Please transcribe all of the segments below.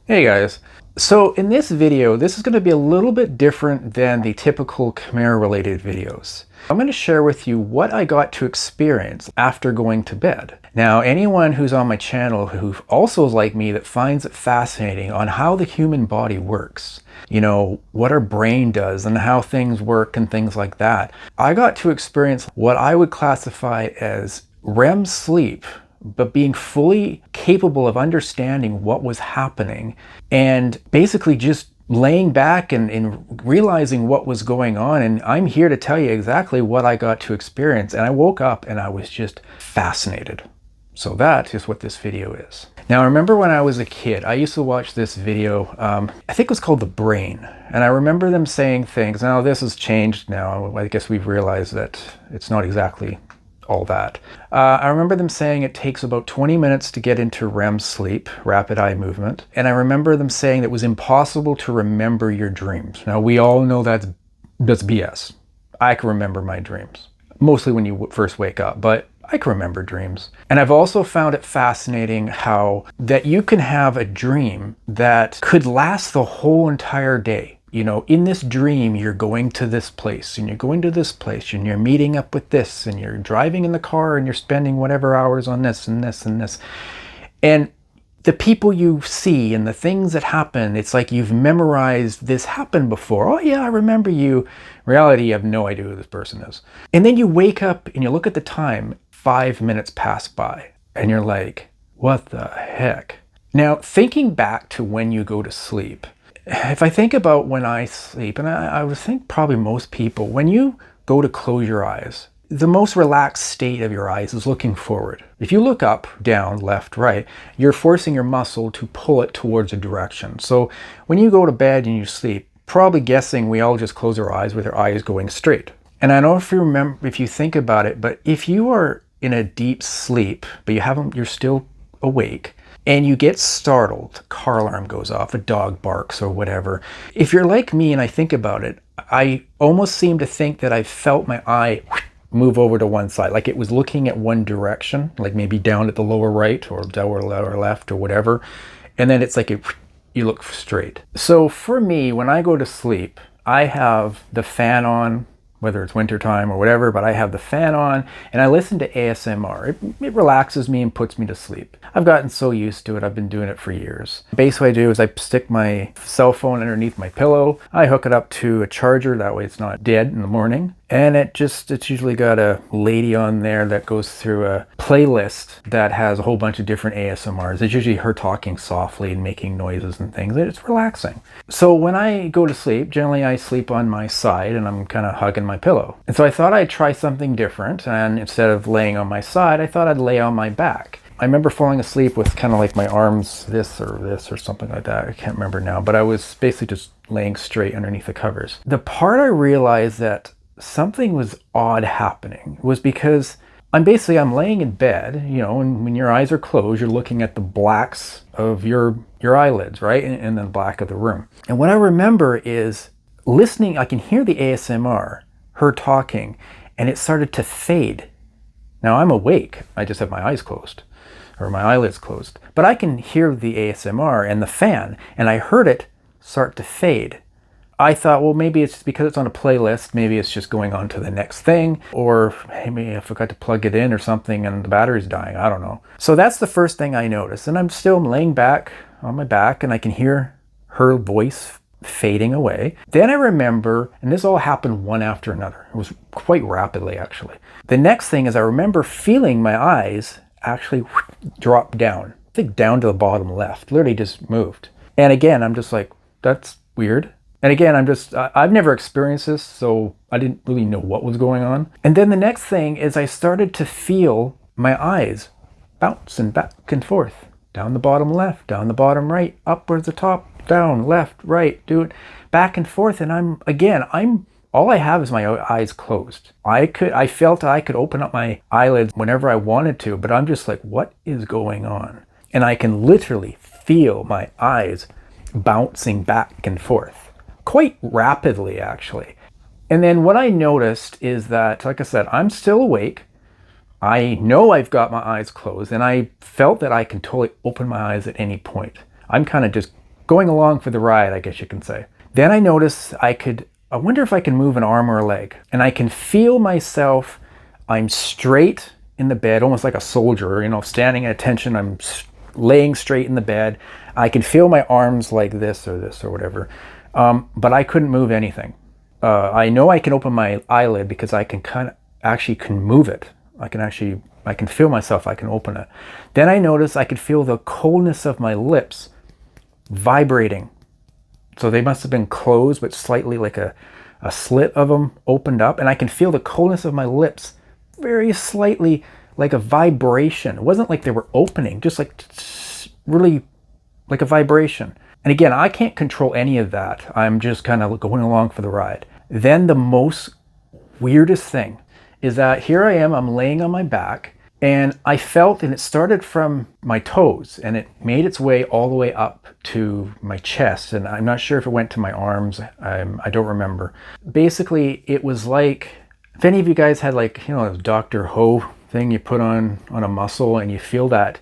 Hey guys. So in this video, this is going to be a little bit different than the typical Camaro related videos. I'm going to share with you what I got to experience after going to bed. Now, anyone who's on my channel who also is like me that finds it fascinating on how the human body works, what our brain does and how things work and things like that, I got to experience what I would classify as REM sleep, but being fully capable of understanding what was happening and basically just laying back and realizing what was going on. And I'm here to tell you exactly what I got to experience. And I woke up and I was just fascinated. So that is what this video is. Now, I remember when I was a kid, I used to watch this video, I think it was called The Brain. And I remember them saying things. Now, this has changed now. I guess we've realized that it's not exactly all that. I remember them saying it takes about 20 minutes to get into REM sleep, rapid eye movement. And I remember them saying that it was impossible to remember your dreams. Now, we all know that's BS. I can remember my dreams, mostly when you first wake up, but I can remember dreams. And I've also found it fascinating how that you can have a dream that could last the whole entire day. In this dream, you're going to this place and you're going to this place and you're meeting up with this and you're driving in the car and you're spending whatever hours on this and this and this. And the people you see and the things that happen, it's like you've memorized this happened before. Oh yeah, I remember you. In reality, you have no idea who this person is. And then you wake up and you look at the time, 5 minutes pass by and you're like, what the heck? Now, thinking back to when you go to sleep, if I think about when I sleep, and I would think probably most people, when you go to close your eyes, the most relaxed state of your eyes is looking forward. If you look up, down, left, right, you're forcing your muscle to pull it towards a direction. So when you go to bed and you sleep, probably guessing we all just close our eyes with our eyes going straight. And I don't know if you think about it, but if you are in a deep sleep, but you're still awake, and you get startled, car alarm goes off, a dog barks or whatever. If you're like me and I think about it, I almost seem to think that I felt my eye move over to one side, like it was looking at one direction, like maybe down at the lower right or down or lower left or whatever. And then it's like you look straight. So for me, when I go to sleep, I have the fan on, whether it's wintertime or whatever, but I have the fan on and I listen to ASMR. It relaxes me and puts me to sleep. I've gotten so used to it. I've been doing it for years. Basically, what I do is I stick my cell phone underneath my pillow. I hook it up to a charger. That way it's not dead in the morning. And it's usually got a lady on there that goes through a playlist that has a whole bunch of different ASMRs. It's usually her talking softly and making noises and things. It's relaxing. So when I go to sleep, generally I sleep on my side and I'm kind of hugging my pillow. And so I thought I'd try something different. And instead of laying on my side, I thought I'd lay on my back. I remember falling asleep with kind of like my arms this or something like that. I can't remember now, but I was basically just laying straight underneath the covers. The part I realized that something was odd happening was because I'm laying in bed, and when your eyes are closed, you're looking at the blacks of your eyelids, right? And the black of the room. And what I remember is listening, I can hear the ASMR, her talking, and it started to fade. Now I'm awake, I just have my eyes closed, or my eyelids closed, but I can hear the ASMR and the fan, and I heard it start to fade. I thought, well, maybe it's because it's on a playlist, maybe it's just going on to the next thing, or maybe I forgot to plug it in or something and the battery's dying, I don't know. So that's the first thing I noticed, and I'm still laying back on my back and I can hear her voice fading away. Then I remember, and this all happened one after another, it was quite rapidly actually. The next thing is I remember feeling my eyes actually drop down, I think down to the bottom left, literally just moved. And again, I'm just like, that's weird. And again, I've never experienced this, so I didn't really know what was going on. And then the next thing is I started to feel my eyes bouncing back and forth, down the bottom left, down the bottom right, up or the top, down, left, right, do it back and forth. And all I have is my eyes closed. I felt I could open up my eyelids whenever I wanted to, but I'm just like, what is going on? And I can literally feel my eyes bouncing back and forth. Quite rapidly, actually. And then what I noticed is that, like I said, I'm still awake. I know I've got my eyes closed, and I felt that I can totally open my eyes at any point. I'm kind of just going along for the ride, I guess you can say. Then I noticed I wonder if I can move an arm or a leg. And I can feel myself, I'm straight in the bed, almost like a soldier, you know, standing at attention. I'm laying straight in the bed. I can feel my arms like this or whatever. But I couldn't move anything. I know I can open my eyelid because I can actually move it. I can feel myself, I can open it. Then I noticed I could feel the coldness of my lips vibrating. So they must have been closed, but slightly like a slit of them opened up. And I can feel the coldness of my lips very slightly like a vibration. It wasn't like they were opening, just like really like a vibration. And again, I can't control any of that. I'm just kind of going along for the ride. Then the most weirdest thing is that here I am, I'm laying on my back, and I felt, and it started from my toes, and it made its way all the way up to my chest, and I'm not sure if it went to my arms. I don't remember. Basically, it was like, if any of you guys had like, you know, a Dr. Ho thing you put on a muscle and you feel that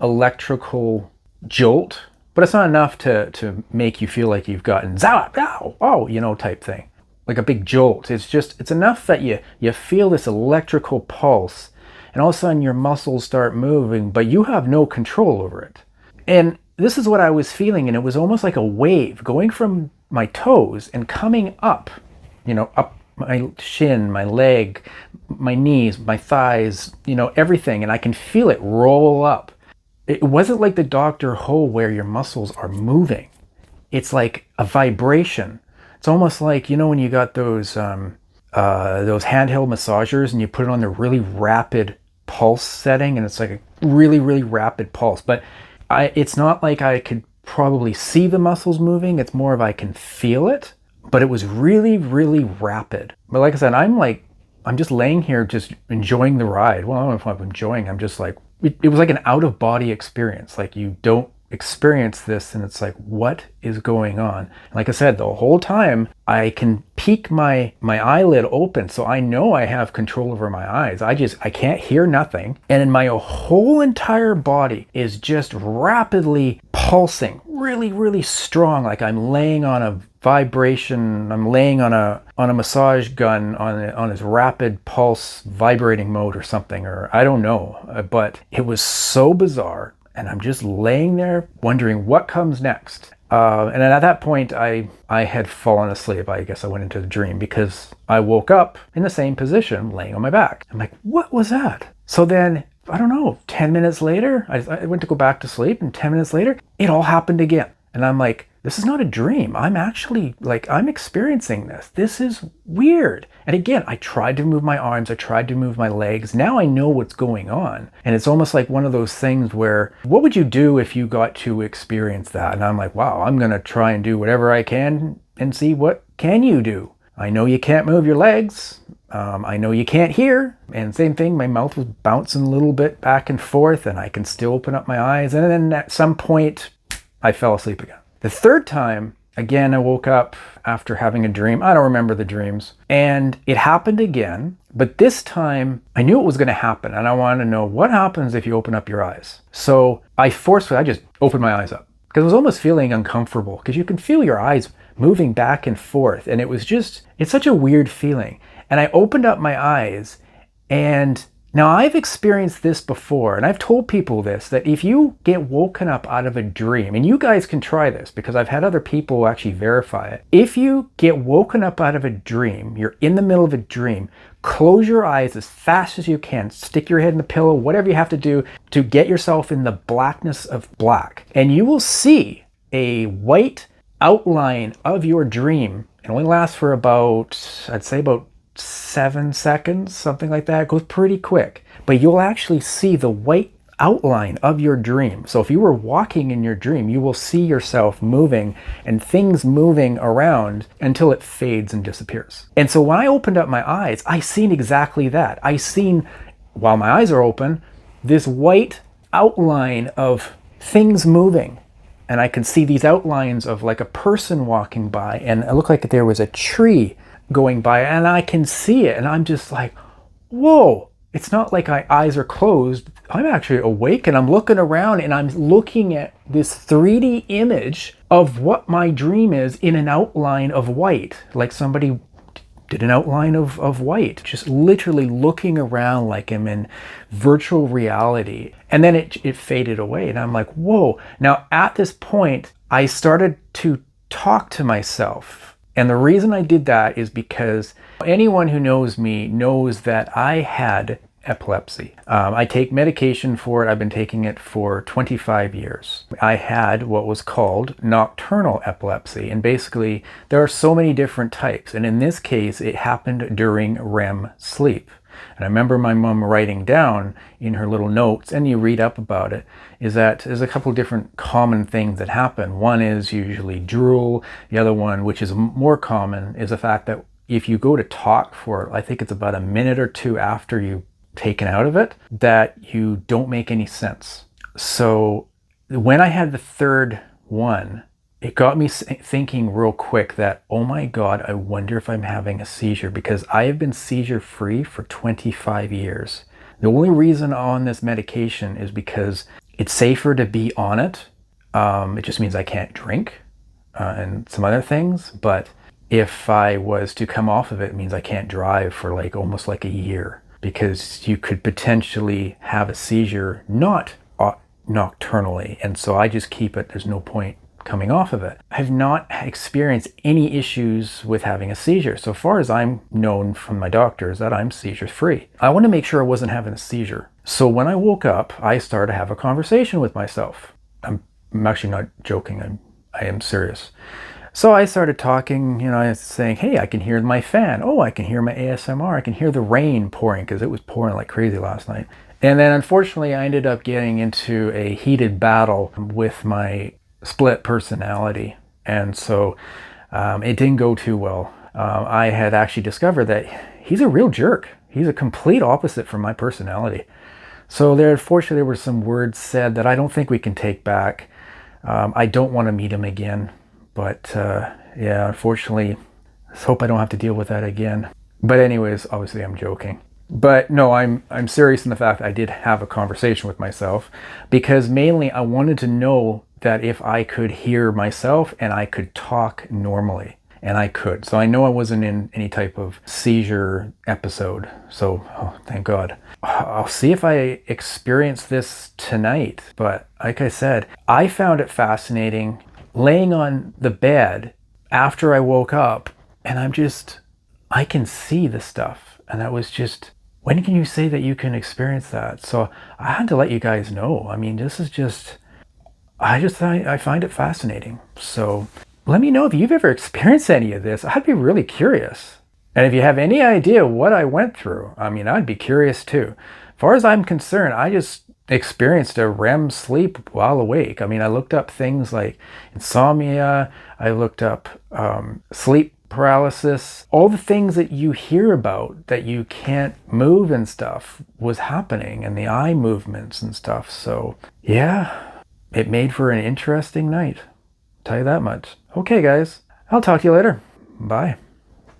electrical jolt, but it's not enough to make you feel like you've gotten zap, ow, oh, you know, type thing. Like a big jolt. It's enough that you feel this electrical pulse, and all of a sudden your muscles start moving, but you have no control over it. And this is what I was feeling, and it was almost like a wave going from my toes and coming up, you know, up my shin, my leg, my knees, my thighs, you know, everything, and I can feel it roll up. It wasn't like the Dr. Ho where your muscles are moving. It's like a vibration. It's almost like, you know, when you got those handheld massagers and you put it on the really rapid pulse setting, and it's like a really, really rapid pulse. But it's not like I could probably see the muscles moving. It's more of I can feel it. But it was really, really rapid. But like I said, I'm just laying here just enjoying the ride. Well, I don't know if I'm enjoying. I'm just like, it was like an out-of-body experience. Like you don't experience this, and it's like, what is going on? Like I said, the whole time I can peek my eyelid open, so I know I have control over my eyes. I can't hear nothing, and in my whole entire body is just rapidly pulsing, really, really strong, like I'm laying on a vibration. I'm laying on a massage gun on its rapid pulse vibrating mode or something, or I don't know, but it was so bizarre. And I'm just laying there wondering what comes next. And then at that point, I had fallen asleep. I guess I went into the dream because I woke up in the same position, laying on my back. I'm like, what was that? So then, I don't know, 10 minutes later, I went to go back to sleep, and 10 minutes later, it all happened again. And I'm like, this is not a dream. I'm actually, like, I'm experiencing this. This is weird. And again, I tried to move my arms. I tried to move my legs. Now I know what's going on. And it's almost like one of those things where, what would you do if you got to experience that? And I'm like, wow, I'm going to try and do whatever I can and see what can you do. I know you can't move your legs. I know you can't hear. And same thing, my mouth was bouncing a little bit back and forth, and I can still open up my eyes. And then at some point, I fell asleep again. The third time, again, I woke up after having a dream. I don't remember the dreams. And it happened again, but this time I knew it was going to happen, and I wanted to know what happens if you open up your eyes. So I just opened my eyes up because I was almost feeling uncomfortable, because you can feel your eyes moving back and forth. And it's such a weird feeling. And I opened up my eyes, and now I've experienced this before, and I've told people this, that if you get woken up out of a dream, and you guys can try this because I've had other people actually verify it. If you get woken up out of a dream, you're in the middle of a dream, close your eyes as fast as you can, stick your head in the pillow, whatever you have to do to get yourself in the blackness of black. And you will see a white outline of your dream. It only lasts for I'd say about 7 seconds, something like that. It goes pretty quick, but you'll actually see the white outline of your dream. So if you were walking in your dream, you will see yourself moving and things moving around until it fades and disappears. And so when I opened up my eyes, I seen exactly that. I seen, while my eyes are open, this white outline of things moving. And I could see these outlines of like a person walking by, and it looked like there was a tree going by, and I can see it, and I'm just like, whoa. It's not like my eyes are closed. I'm actually awake, and I'm looking around, and I'm looking at this 3D image of what my dream is in an outline of white, like somebody did an outline of white, just literally looking around like I'm in virtual reality. And then it faded away. And I'm like, whoa. Now at this point, I started to talk to myself. And the reason I did that is because anyone who knows me knows that I had epilepsy. I take medication for it. I've been taking it for 25 years. I had what was called nocturnal epilepsy. And basically, there are so many different types. And in this case, it happened during REM sleep. And I remember my mom writing down in her little notes, and you read up about it, is that there's a couple of different common things that happen. One is usually drool. The other one, which is more common, is the fact that if you go to talk for, I think it's about a minute or two after you taken out of it, that you don't make any sense. So when I had the third one, it got me thinking real quick that, oh my God, I wonder if I'm having a seizure, because I have been seizure free for 25 years. The only reason on this medication is because it's safer to be on it. It just means I can't drink and some other things. But if I was to come off of it, it means I can't drive for like almost like a year, because you could potentially have a seizure not nocturnally. And so I just keep it. There's no point coming off of it. I've not experienced any issues with having a seizure. So far as I'm known from my doctors, that I'm seizure free. I want to make sure I wasn't having a seizure. So when I woke up, I started to have a conversation with myself. I'm actually not joking. I am serious. So I started talking, I was saying, hey, I can hear my fan. Oh, I can hear my ASMR. I can hear the rain pouring, because it was pouring like crazy last night. And then unfortunately, I ended up getting into a heated battle with my split personality. And so it didn't go too well. I had actually discovered that he's a real jerk. He's a complete opposite from my personality. So unfortunately, there were some words said that I don't think we can take back. I don't want to meet him again. But yeah, unfortunately, let's hope I don't have to deal with that again. But anyways, obviously I'm joking. But no, I'm serious in the fact that I did have a conversation with myself, because mainly I wanted to know that if I could hear myself and I could talk normally. And I could. So I know I wasn't in any type of seizure episode. So, oh, thank God. I'll see if I experience this tonight. But like I said, I found it fascinating laying on the bed after I woke up, and I can see the stuff. And that was just, when can you say that you can experience that? So I had to let you guys know. I mean, this is just, I find it fascinating. So let me know if you've ever experienced any of this. I'd be really curious. And if you have any idea what I went through, I mean, I'd be curious too. As far as I'm concerned, I just experienced a REM sleep while awake. I mean, I looked up things like insomnia. I looked up sleep paralysis. All the things that you hear about that you can't move and stuff was happening, and the eye movements and stuff. So yeah, it made for an interesting night. I'll tell you that much. Okay, guys, I'll talk to you later. Bye.